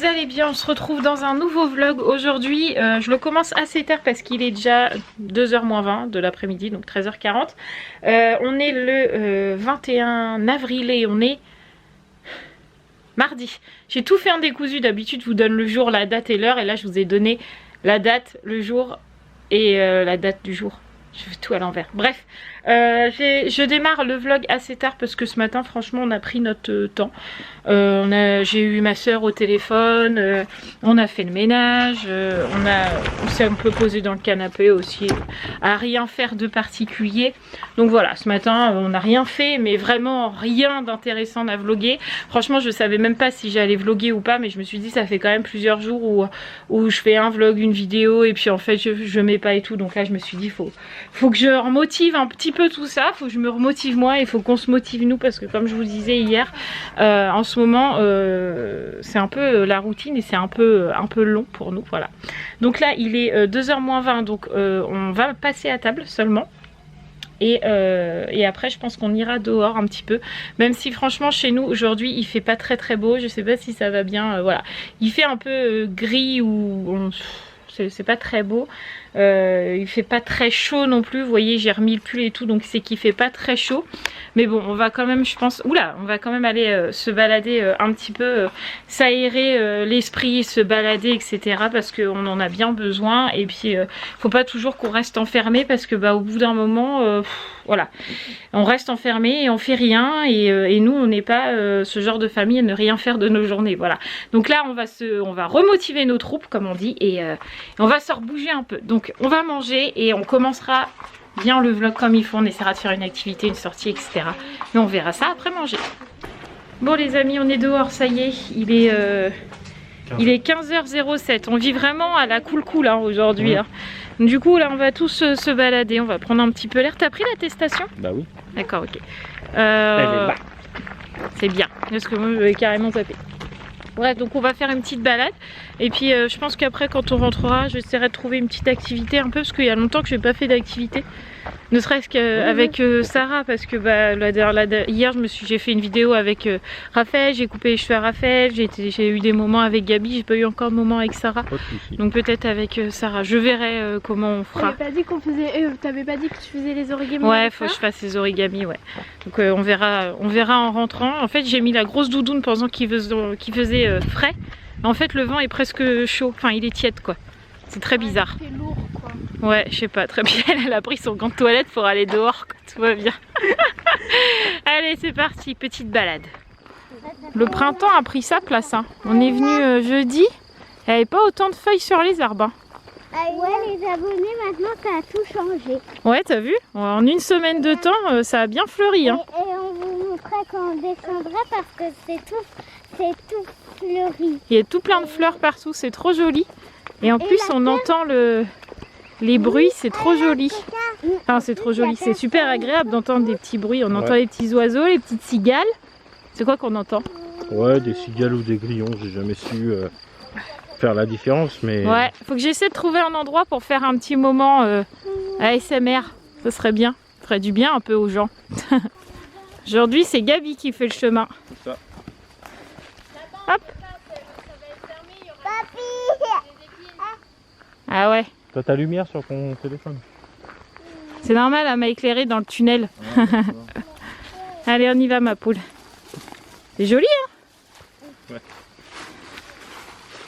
allez bien? On se retrouve dans un nouveau vlog. Aujourd'hui, je le commence assez tard parce qu'il est déjà 2h moins 20 de l'après-midi, donc 13h40. On est le 21 avril et on est mardi. J'ai tout fait en décousu. D'habitude, je vous donne le jour, la date et l'heure. Et là, je vous ai donné la date, le jour et la date du jour. Je fais tout à l'envers. Bref, je démarre le vlog assez tard parce que ce matin, franchement, on a pris notre temps. J'ai eu ma soeur au téléphone, on a fait le ménage, on s'est un peu posé dans le canapé aussi, à rien faire de particulier. Donc voilà, ce matin, on n'a rien fait, mais vraiment rien d'intéressant à vlogger. Franchement, je savais même pas si j'allais vlogger ou pas, mais je me suis dit, ça fait quand même plusieurs jours où je fais un vlog, une vidéo, et puis en fait, je mets pas et tout. Donc là, je me suis dit, faut que je remotive un petit peu tout ça, faut que je me remotive moi, il faut qu'on se motive nous, parce que comme je vous disais hier, en ce moment c'est un peu la routine et c'est un peu long pour nous, voilà. Donc là il est 2h moins 20, donc on va passer à table seulement. Et après je pense qu'on ira dehors un petit peu, même si franchement chez nous aujourd'hui il fait pas très beau, je sais pas si ça va bien, voilà. Il fait un peu gris ou c'est pas très beau. Il fait pas très chaud non plus, vous voyez j'ai remis le pull et tout, donc c'est qu'il fait pas très chaud, mais bon on va quand même, je pense, on va quand même aller se balader un petit peu, s'aérer l'esprit, se balader etc, parce qu'on en a bien besoin. Et puis faut pas toujours qu'on reste enfermé, parce que au bout d'un moment voilà, on reste enfermé et on fait rien, et nous on n'est pas ce genre de famille à ne rien faire de nos journées, voilà. Donc là on va remotiver nos troupes comme on dit, et on va se rebouger un peu. Donc on va manger et on commencera bien le vlog comme il faut. On essaiera de faire une activité, une sortie, etc. Mais on verra ça après manger. Bon les amis, on est dehors, ça y est, il est 15h07. On vit vraiment à la cool hein, aujourd'hui. Hein. Du coup là on va tous se balader, on va prendre un petit peu l'air. T'as pris l'attestation? Bah oui. D'accord, ok. C'est bien, parce que moi je vais carrément taper. Bref, donc on va faire une petite balade. Et puis je pense qu'après quand on rentrera, j'essaierai de trouver une petite activité un peu, parce qu'il y a longtemps que je n'ai pas fait d'activité. Ne serait-ce qu'avec Sarah, parce que hier j'ai fait une vidéo avec Raphaël, j'ai coupé les cheveux à Raphaël, j'ai eu des moments avec Gabi, j'ai pas eu encore de moments avec Sarah. Donc peut-être avec Sarah, je verrai comment on fera. T'avais pas dit qu'on faisait, t'avais pas dit que tu faisais les origamis? Ouais, faut que je fasse les origamis, ouais. Donc on verra en rentrant. En fait j'ai mis la grosse doudoune pendant qu'il faisait frais. En fait le vent est presque chaud, enfin il est tiède quoi. C'est très bizarre. C'est lourd quoi. Ouais, je sais pas, très bien. Elle a pris son gant de toilette pour aller dehors, tout va bien. Allez, c'est parti, petite balade. Le printemps a pris sa place. Hein. On est venu jeudi, il n'y avait pas autant de feuilles sur les arbres. Hein. Ouais, les abonnés maintenant ça a tout changé. Ouais, t'as vu? En une semaine de temps, ça a bien fleuri. Hein. Et on vous montrait quand on descendrait parce que c'est tout fleuri. Il y a tout plein de fleurs partout, c'est trop joli. Et en plus, on entend les bruits, c'est trop joli. Enfin, c'est trop joli, c'est super agréable d'entendre des petits bruits. On entend les petits oiseaux, les petites cigales. C'est quoi qu'on entend? Ouais, des cigales ou des grillons, j'ai jamais su faire la différence, mais... Ouais, faut que j'essaie de trouver un endroit pour faire un petit moment ASMR. Ça serait bien, ça ferait du bien un peu aux gens. Aujourd'hui, c'est Gabi qui fait le chemin. C'est ça. Hop. Ah ouais. T'as ta lumière sur ton téléphone? C'est normal, elle m'a éclairé dans le tunnel. Ouais, allez, on y va ma poule. C'est joli hein? Ouais.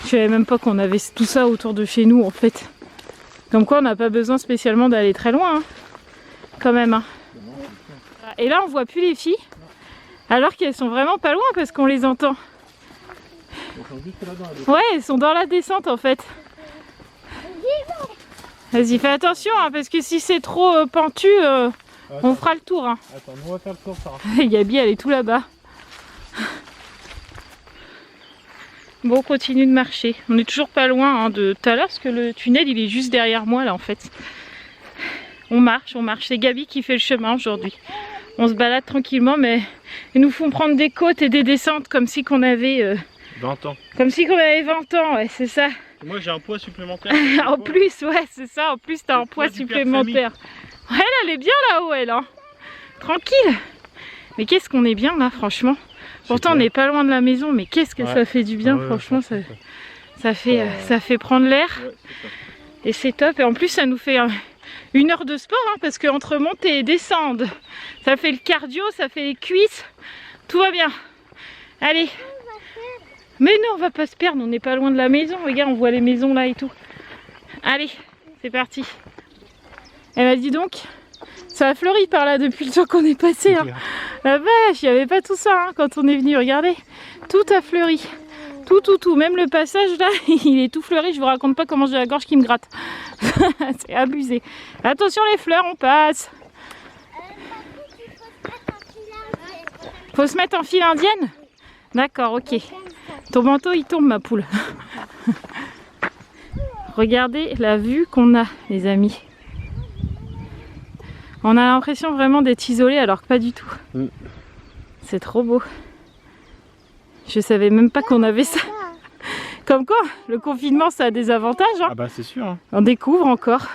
Je savais même pas qu'on avait tout ça autour de chez nous en fait. Comme quoi on n'a pas besoin spécialement d'aller très loin. Hein. Quand même. Hein. Et là on voit plus les filles. Alors qu'elles sont vraiment pas loin parce qu'on les entend. Ouais, elles sont dans la descente en fait. Vas-y, fais attention hein, parce que si c'est trop pentu, on fera le tour. Hein. Attends, on va faire le tour, Sarah. Gabi, elle est tout là-bas. Bon, on continue de marcher. On est toujours pas loin hein, de tout à l'heure parce que le tunnel il est juste derrière moi là en fait. On marche. C'est Gabi qui fait le chemin aujourd'hui. On se balade tranquillement, mais ils nous font prendre des côtes et des descentes comme si qu'on avait 20 ans. Comme si qu'on avait 20 ans, ouais, c'est ça. Moi j'ai un poids supplémentaire. En plus, ouais, c'est ça. En plus, t'as un poids supplémentaire. Ouais, elle est bien là-haut, elle. Hein. Tranquille. Mais qu'est-ce qu'on est bien là, franchement. Pourtant on n'est pas loin de la maison, mais qu'est-ce que ça fait du bien, franchement, ça fait prendre l'air. Ouais, Et c'est top. Et en plus ça nous fait 1 heure de sport, hein, parce qu'entre montée et descendre, ça fait le cardio, ça fait les cuisses, tout va bien. Allez. Mais non, on va pas se perdre, on n'est pas loin de la maison. Regarde, on voit les maisons là et tout. Allez, c'est parti. Elle m'a dit donc, ça a fleuri par là depuis le temps qu'on est passé. Hein. La vache, il n'y avait pas tout ça hein, quand on est venu. Regardez, tout a fleuri. Tout. Même le passage là, il est tout fleuri. Je vous raconte pas comment j'ai la gorge qui me gratte. C'est abusé. Attention les fleurs, on passe. Faut se mettre en file indienne? D'accord, ok. Ton manteau il tombe ma poule. Regardez la vue qu'on a les amis. On a l'impression vraiment d'être isolé alors que pas du tout. C'est trop beau. Je savais même pas qu'on avait ça. Comme quoi, le confinement ça a des avantages. Hein. Ah bah c'est sûr. Hein. On découvre encore.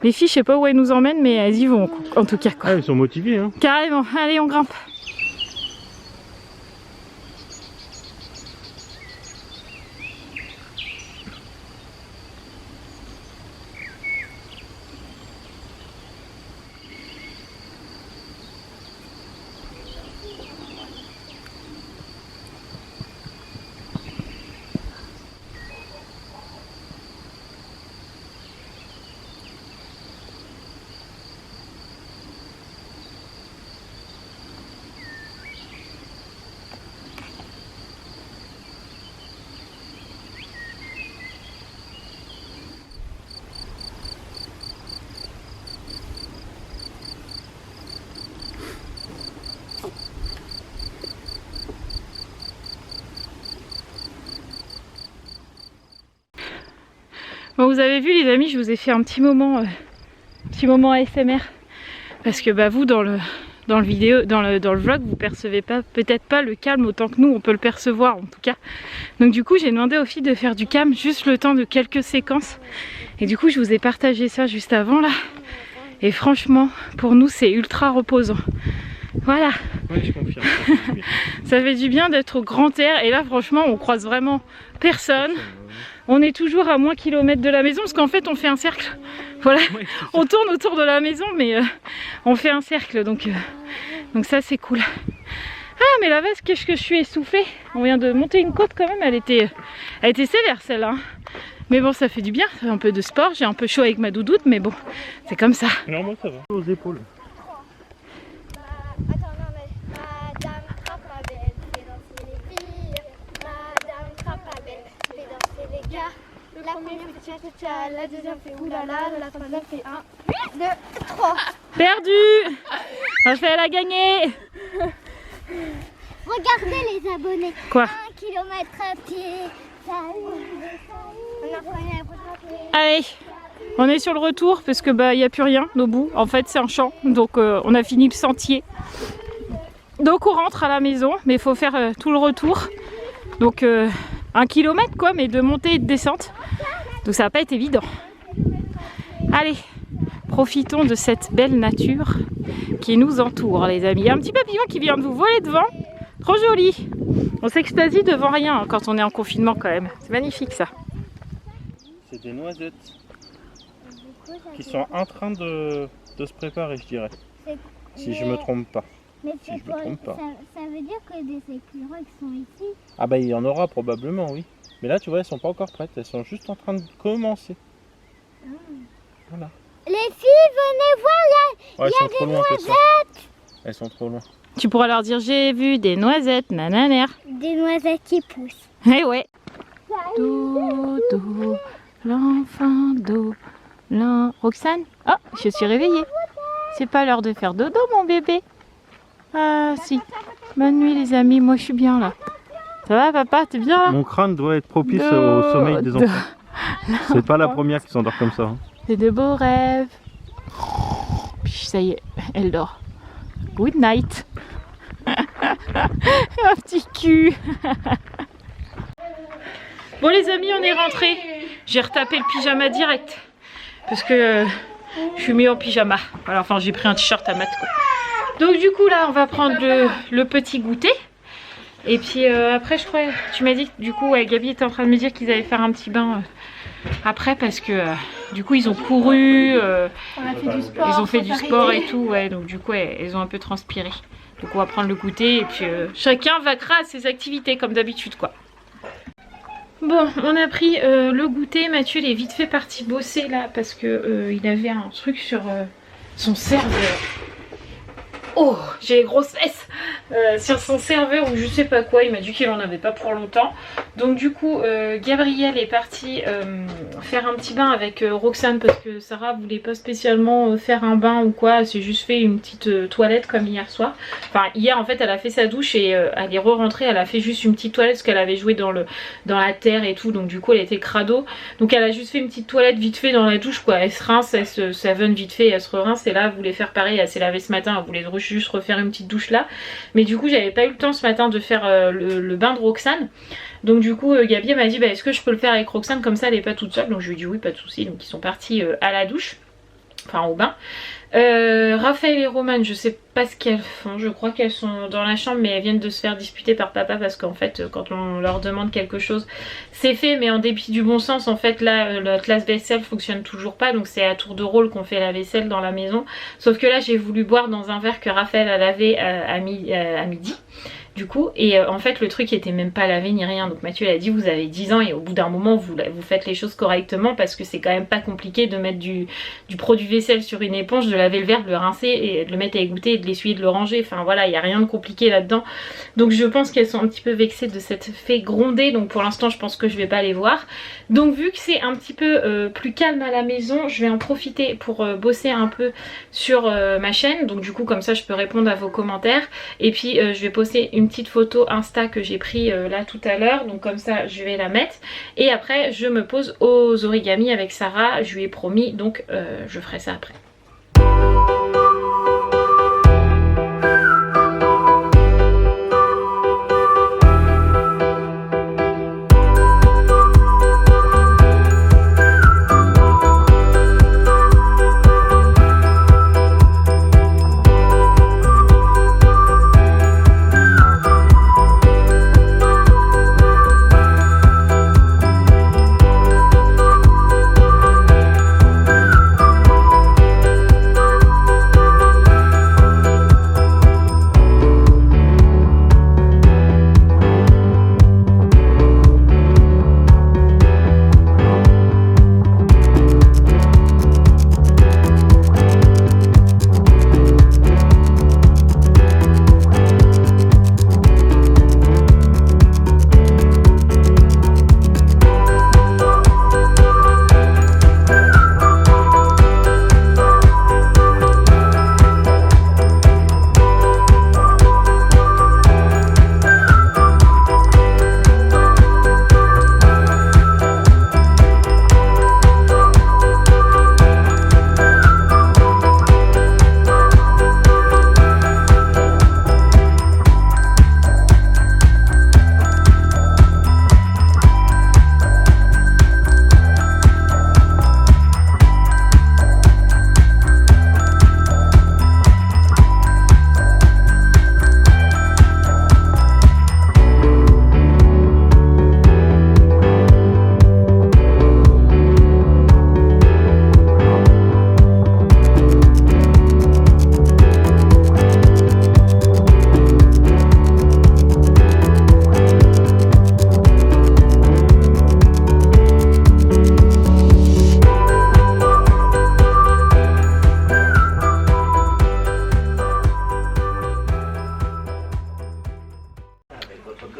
Les filles, je sais pas où elles nous emmènent, mais elles y vont en tout cas. Quoi. Ah, elles sont motivées. Hein. Carrément. Allez, on grimpe. Bon, vous avez vu les amis, je vous ai fait un petit moment ASMR parce que bah, vous dans le vlog vous percevez pas peut-être pas le calme autant que nous on peut le percevoir en tout cas. Donc du coup j'ai demandé aux filles de faire du calme juste le temps de quelques séquences et du coup je vous ai partagé ça juste avant là et franchement pour nous c'est ultra reposant. Voilà. Ouais, je confirme. Ça fait du bien d'être au grand air et là franchement on croise vraiment personne. On est toujours à moins kilomètres de la maison parce qu'en fait on fait un cercle. Voilà, on tourne autour de la maison mais on fait un cercle donc ça c'est cool. Ah mais la vache, qu'est-ce que je suis essoufflée. On vient de monter une côte quand même, elle était sévère celle-là. Hein. Mais bon ça fait du bien, un peu de sport, j'ai un peu chaud avec ma doudoute mais bon c'est comme ça. Non moi ça va. Aux épaules. La première fait tcha-tcha-tcha, la deuxième fait oulala, la troisième fait 1, 2, 3. Perdu. Raphaël, elle a gagné. Regardez les abonnés. Quoi? 1 km à pied. Allez, on est sur le retour parce que bah il n'y a plus rien au bout. En fait c'est un champ, donc on a fini le sentier. Donc on rentre à la maison, mais il faut faire tout le retour. Donc 1 kilomètre quoi, mais de montée et de descente. Donc ça va pas être évident. Allez, profitons de cette belle nature qui nous entoure les amis. Il y a un petit papillon qui vient de vous voler devant. Trop joli. On s'extasie devant rien hein, quand on est en confinement quand même. C'est magnifique ça. C'est des noisettes qui sont en train de se préparer je dirais. Si je me trompe pas. Mais Si je me trompe pas. Ça veut dire que des écureuils sont ici. Ah bah il y en aura probablement oui. Mais là tu vois elles sont pas encore prêtes, elles sont juste en train de commencer. Voilà. Les filles, venez voir là. Ouais, elles sont trop loin que ça. Elles sont trop loin. Tu pourras leur dire j'ai vu des noisettes, nananer. Des noisettes qui poussent. Eh ouais. Dodo, l'enfant d'eau. Roxane? Oh, je suis réveillée. C'est pas l'heure de faire dodo mon bébé. Ah si. Bonne nuit les amis, moi je suis bien là. Ça va papa, t'es bien là? Mon crâne doit être propice au sommeil des enfants. C'est pas la première qui s'endort comme ça. Hein. C'est de beaux rêves. Ça y est, elle dort. Good night. Un petit cul. Bon les amis, on est rentrés. J'ai retapé le pyjama direct. Parce que je suis mis en pyjama. Voilà, enfin j'ai pris un t-shirt à mat quoi. Donc du coup là, on va prendre le petit goûter. Et puis après je crois, tu m'as dit que du coup ouais, Gabi était en train de me dire qu'ils allaient faire un petit bain après parce que du coup ils ont couru, On a fait du sport. ils ont fait du sport et tout, ouais, donc du coup ouais, ils ont un peu transpiré. Donc on va prendre le goûter et puis chacun vaquera à ses activités comme d'habitude quoi. Bon, on a pris le goûter. Mathieu il est vite fait parti bosser là parce que il avait un truc sur son serveur. Oh, j'ai les grosses fesses sur son serveur ou je sais pas quoi. Il m'a dit qu'il en avait pas pour longtemps. Donc du coup, Gabriel est parti faire un petit bain avec Roxane parce que Sarah voulait pas spécialement faire un bain ou quoi. Elle s'est juste fait une petite toilette comme hier soir. Enfin, hier en fait, elle a fait sa douche et elle est re-rentrée. Elle a fait juste une petite toilette parce qu'elle avait joué dans la terre et tout. Donc du coup, elle était crado. Donc elle a juste fait une petite toilette vite fait dans la douche quoi. Elle se rince, elle se savonne vite fait, elle se rince. Et là, elle voulait faire pareil. Elle s'est lavée ce matin. Elle voulait juste refaire une petite douche là. Mais du coup, j'avais pas eu le temps ce matin de faire le bain de Roxane. Donc du coup Gabi m'a dit bah, est-ce que je peux le faire avec Roxane comme ça elle est pas toute seule. Donc je lui ai dit oui pas de souci. Donc ils sont partis à la douche, enfin au bain. Raphaël et Romane je sais pas ce qu'elles font, je crois qu'elles sont dans la chambre mais elles viennent de se faire disputer par papa parce qu'en fait quand on leur demande quelque chose c'est fait mais en dépit du bon sens en fait là la classe vaisselle fonctionne toujours pas donc c'est à tour de rôle qu'on fait la vaisselle dans la maison. Sauf que là j'ai voulu boire dans un verre que Raphaël a lavé à midi. Du coup, et en fait le truc était même pas lavé ni rien. Donc Mathieu il a dit vous avez 10 ans et au bout d'un moment vous faites les choses correctement parce que c'est quand même pas compliqué de mettre du produit vaisselle sur une éponge, de laver le verre, de le rincer et de le mettre à égoutter et de l'essuyer, de le ranger. Enfin voilà, il n'y a rien de compliqué là-dedans. Donc je pense qu'elles sont un petit peu vexées de cette fait gronder. Donc pour l'instant je pense que je vais pas les voir. Donc vu que c'est un petit peu plus calme à la maison, je vais en profiter pour bosser un peu sur ma chaîne. Donc du coup comme ça je peux répondre à vos commentaires. Et puis je vais poster une petite photo Insta que j'ai pris là tout à l'heure, donc comme ça je vais la mettre et après je me pose aux origamis avec Sarah, je lui ai promis donc je ferai ça après.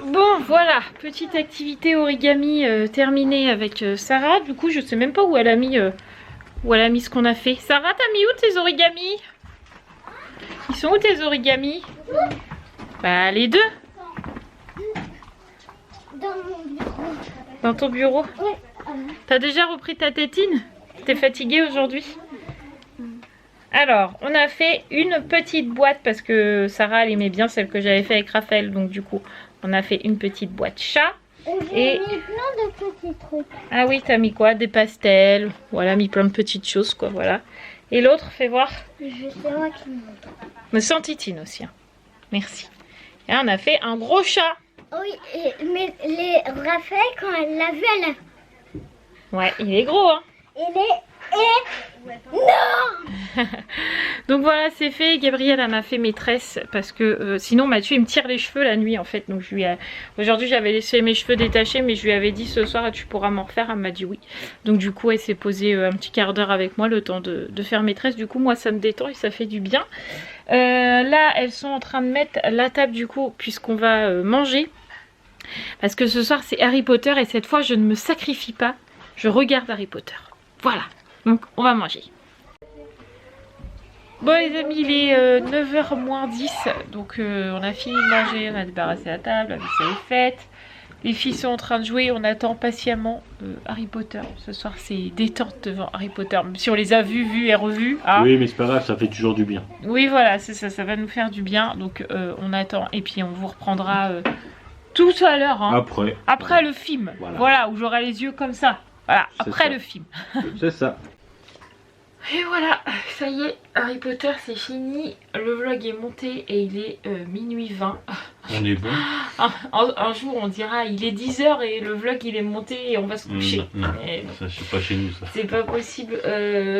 Bon voilà, petite activité origami terminée avec Sarah. Du coup je sais même pas où elle a mis ce qu'on a fait. Sarah, t'as mis où tes origamis? Ils sont où tes origamis? Bah les deux. Dans mon bureau. Dans ton bureau? Oui. T'as déjà repris ta tétine? T'es fatiguée aujourd'hui? Alors, on a fait une petite boîte parce que Sarah elle aimait bien celle que j'avais fait avec Raphaël. Donc du coup, on a fait une petite boîte chat. J'ai mis plein de petits trucs. Ah oui, t'as mis quoi? Des pastels. Voilà, mis plein de petites choses quoi, voilà. Et l'autre, fais voir. C'est moi qui montre. Mais sans titine aussi. Hein. Merci. Et on a fait un gros chat. Oui, mais Raphaël, quand elle l'a vu, elle a... Ouais, il est gros, hein. Il est énorme. Donc voilà, c'est fait. Gabrielle, elle m'a fait mes tresses parce que sinon Mathieu il me tire les cheveux la nuit en fait. Donc aujourd'hui j'avais laissé mes cheveux détachés, mais je lui avais dit ce soir tu pourras m'en refaire. Elle m'a dit oui. Donc du coup elle s'est posée un petit quart d'heure avec moi le temps de faire mes tresses. Du coup moi ça me détend et ça fait du bien. Là elles sont en train de mettre la table du coup puisqu'on va manger. Parce que ce soir c'est Harry Potter et cette fois je ne me sacrifie pas. Je regarde Harry Potter. Voilà. Donc on va manger. Bon les amis, il est 9h moins 10, donc on a fini de manger, on a débarrassé la table, la vaisselle est faite. Les filles sont en train de jouer, on attend patiemment Harry Potter. Ce soir c'est détente devant Harry Potter, même si on les a vus et revus. Hein. Oui mais c'est pas grave, ça fait toujours du bien. Oui voilà, c'est ça, ça va nous faire du bien, donc on attend. Et puis on vous reprendra tout à l'heure, hein. Après le film, voilà, où j'aurai les yeux comme ça. Voilà, après le film. C'est ça. Et voilà, ça y est, Harry Potter c'est fini, le vlog est monté et il est minuit 20. On est bon. Un jour on dira il est 10h et le vlog il est monté et on va se coucher. Non, ça c'est pas chez nous ça. C'est pas possible.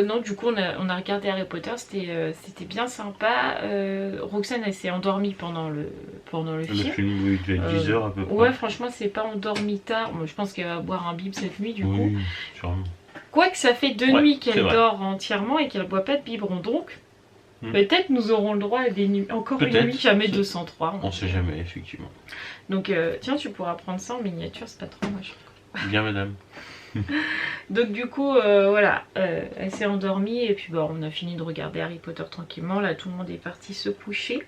Non, du coup on a regardé Harry Potter, c'était bien sympa. Roxane elle s'est endormie pendant le film. Le film oui, il devait être 10h à peu près. Ouais franchement c'est pas endormi tard, moi, je pense qu'elle va boire un bib cette nuit du coup. Oui, sûrement. Quoique ça fait 2 nuits qu'elle dort entièrement et qu'elle ne boit pas de biberon, donc peut-être nous aurons le droit à des nuits, encore une nuit, jamais 203. On sait jamais, effectivement. Donc tiens, tu pourras prendre ça en miniature, c'est pas trop moche. Bien madame. Donc du coup, voilà, elle s'est endormie et puis bon, on a fini de regarder Harry Potter tranquillement. Là, tout le monde est parti se coucher.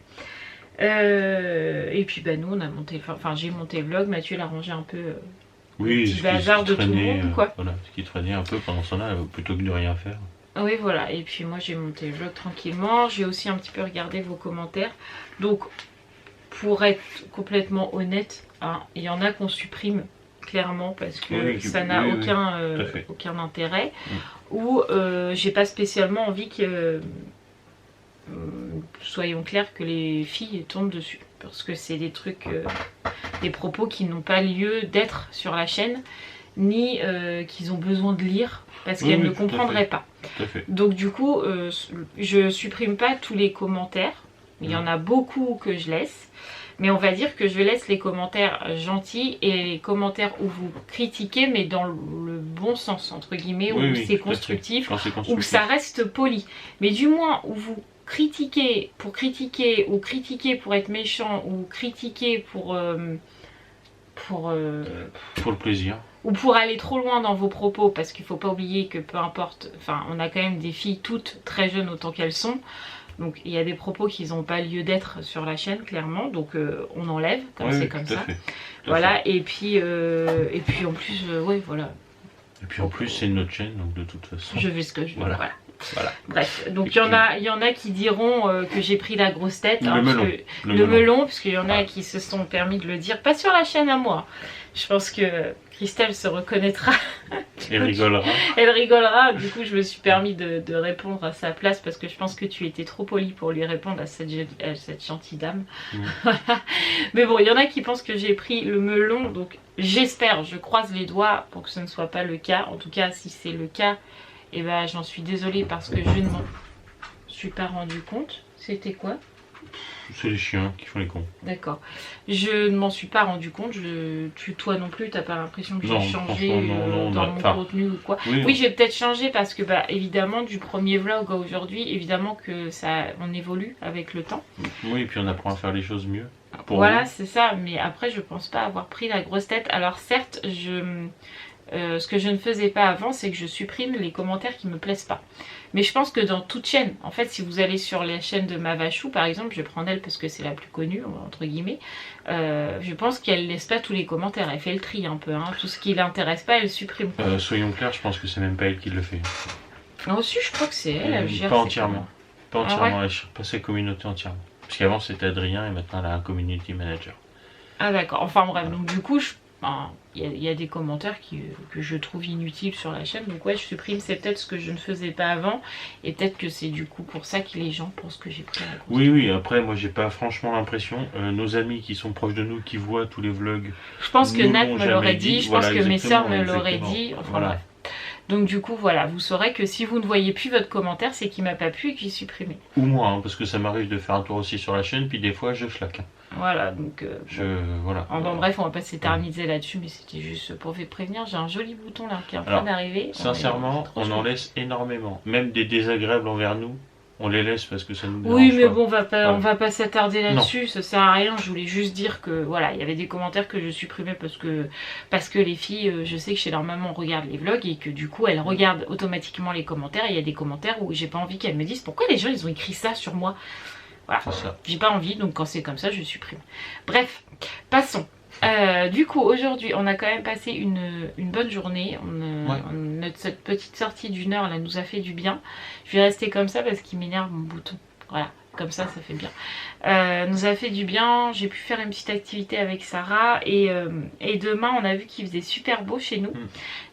Et puis bah nous, on a monté, enfin j'ai monté le vlog, Mathieu l'a rangé un peu... Oui, ce bazar de tout le monde, quoi. Voilà, ce qui traînait un peu pendant ce temps-là, plutôt que de rien faire. Oui, voilà. Et puis moi, j'ai monté le vlog tranquillement. J'ai aussi un petit peu regardé vos commentaires. Donc, pour être complètement honnête, hein, il y en a qu'on supprime clairement parce que ça n'a aucun intérêt. Ou j'ai pas spécialement envie que, soyons clairs, que les filles tombent dessus. Parce que c'est des trucs, des propos qui n'ont pas lieu d'être sur la chaîne, ni qu'ils ont besoin de lire, parce qu'elles ne comprendraient pas. Donc du coup, je supprime pas tous les commentaires. Il y en a beaucoup que je laisse. Mais on va dire que je laisse les commentaires gentils et les commentaires où vous critiquez, mais dans le bon sens, entre guillemets, où c'est constructif, où ça reste poli. Mais du moins, où vous critiquer pour critiquer ou critiquer pour être méchant ou critiquer pour le plaisir ou pour aller trop loin dans vos propos, parce qu'il faut pas oublier que peu importe, enfin on a quand même des filles toutes très jeunes autant qu'elles sont, donc il y a des propos qui n'ont pas lieu d'être sur la chaîne clairement, donc on enlève comme c'est comme ça, voilà. Et puis en plus ouais voilà, et puis en plus c'est notre chaîne, donc de toute façon je fais ce que je veux, voilà. Bref, donc il y en a qui diront que j'ai pris la grosse tête, hein, le melon, parce qu'il y en a qui se sont permis de le dire, pas sur la chaîne à moi. Je pense que Christelle se reconnaîtra. Elle rigolera. Elle rigolera, du coup je me suis permis de répondre à sa place parce que je pense que tu étais trop poli pour lui répondre à cette gentille dame. Mais bon, il y en a qui pensent que j'ai pris le melon, donc j'espère, je croise les doigts pour que ce ne soit pas le cas. En tout cas, si c'est le cas, et bah j'en suis désolée parce que je ne m'en suis pas rendu compte. C'était quoi? C'est les chiens qui font les cons. D'accord. Je ne m'en suis pas rendu compte. Toi non plus, t'as pas l'impression que j'ai changé dans mon contenu ou quoi? Oui, j'ai peut-être changé parce que bah évidemment du premier vlog à aujourd'hui, évidemment que on évolue avec le temps. Oui, et puis on apprend à faire les choses mieux. Voilà, c'est ça. Mais après, je pense pas avoir pris la grosse tête. Alors certes, ce que je ne faisais pas avant, c'est que je supprime les commentaires qui me plaisent pas. Mais je pense que dans toute chaîne, en fait, si vous allez sur la chaîne de Mavachou, par exemple, je prends elle parce que c'est la plus connue, entre guillemets, je pense qu'elle laisse pas tous les commentaires, elle fait le tri un peu, hein. Tout ce qui l'intéresse pas, elle supprime. Soyons clairs, je pense que c'est même pas elle qui le fait. Aussi, je crois que c'est elle gère. Pas entièrement. Pas entièrement, elle gère pas sa communauté entièrement. Parce qu'avant c'était Adrien et maintenant elle a un community manager. Ah d'accord, enfin bref, donc du coup, il y a des commentaires que je trouve inutiles sur la chaîne. Donc ouais, je supprime. C'est peut-être ce que je ne faisais pas avant. Et peut-être que c'est du coup pour ça que les gens pensent que j'ai pris la grosse. Oui, après, moi, j'ai pas franchement l'impression. Nos amis qui sont proches de nous, qui voient tous les vlogs. Je pense que nous Nat l'ont me jamais l'aurait dit. dit. Je Voilà, pense que mes sœurs me exactement, l'auraient exactement. dit. Enfin Voilà. bref. Donc du coup, voilà. Vous saurez que si vous ne voyez plus votre commentaire, c'est qu'il m'a pas plu et que j'ai supprimé. Ou moi, hein, parce que ça m'arrive de faire un tour aussi sur la chaîne, puis des fois, je claque. Voilà, donc... Voilà. Enfin, bref, on va pas s'éterniser là-dessus, mais c'était juste pour vous prévenir. J'ai un joli bouton là qui est en train d'arriver. Sincèrement, on en laisse énormément. Même des désagréables envers nous, on les laisse parce que ça nous dérange Oui, mais pas. bon, on va pas s'attarder là-dessus, ça sert à rien. Je voulais juste dire que voilà, il y avait des commentaires que je supprimais parce que les filles, je sais que chez leur maman on regarde les vlogs et que du coup elles regardent automatiquement les commentaires. Et il y a des commentaires où j'ai pas envie qu'elles me disent pourquoi les gens ils ont écrit ça sur moi. Voilà, j'ai pas envie, donc quand c'est comme ça, je supprime. Bref, passons. Du coup, aujourd'hui, on a quand même passé une bonne journée. Cette petite sortie d'1 heure, là, nous a fait du bien. Je vais rester comme ça parce qu'il m'énerve mon bouton. Voilà, comme ça fait bien. Nous a fait du bien. J'ai pu faire une petite activité avec Sarah. Et demain, on a vu qu'il faisait super beau chez nous.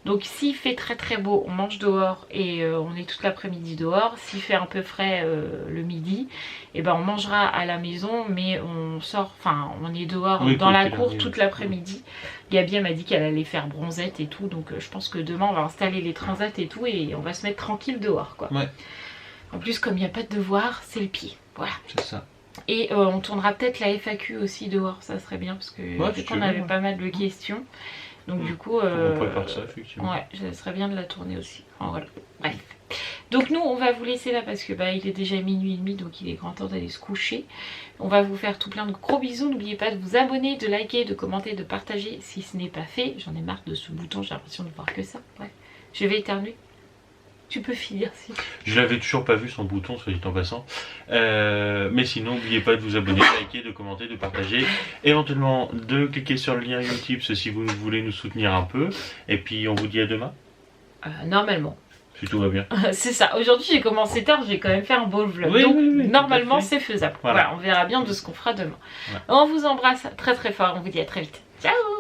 Donc, s'il fait très très beau, on mange dehors et on est toute l'après-midi dehors. S'il fait un peu frais le midi, et ben on mangera à la maison, mais on sort, enfin, on est dehors dans la cour toute l'après-midi. Gabi m'a dit qu'elle allait faire bronzette et tout, donc je pense que demain on va installer les transats et tout et on va se mettre tranquille dehors, quoi. Ouais. En plus, comme il n'y a pas de devoir, c'est le pied. Voilà. C'est ça. Et on tournera peut-être la FAQ aussi dehors, ça serait bien parce que vu qu'on avait pas mal de questions. Donc du coup, on prépare ça effectivement. Ouais, ça serait bien de la tourner aussi. Enfin, voilà. Bref. Donc nous, on va vous laisser là parce que il est déjà minuit et demi, donc il est grand temps d'aller se coucher. On va vous faire tout plein de gros bisous. N'oubliez pas de vous abonner, de liker, de commenter, de partager si ce n'est pas fait. J'en ai marre de ce bouton, j'ai l'impression de voir que ça. Bref, je vais éternuer. Tu peux finir si. Je l'avais toujours pas vu son bouton, soit dit en passant. Mais sinon, n'oubliez pas de vous abonner, de liker, de commenter, de partager. Éventuellement, de cliquer sur le lien Utip si vous voulez nous soutenir un peu. Et puis, on vous dit à demain. Normalement. Si tout va bien. C'est ça. Aujourd'hui, j'ai commencé tard, j'ai quand même fait un beau vlog. Oui, donc, oui, normalement, c'est faisable. Voilà. Voilà, on verra bien de ce qu'on fera demain. Ouais. On vous embrasse très très fort. On vous dit à très vite. Ciao!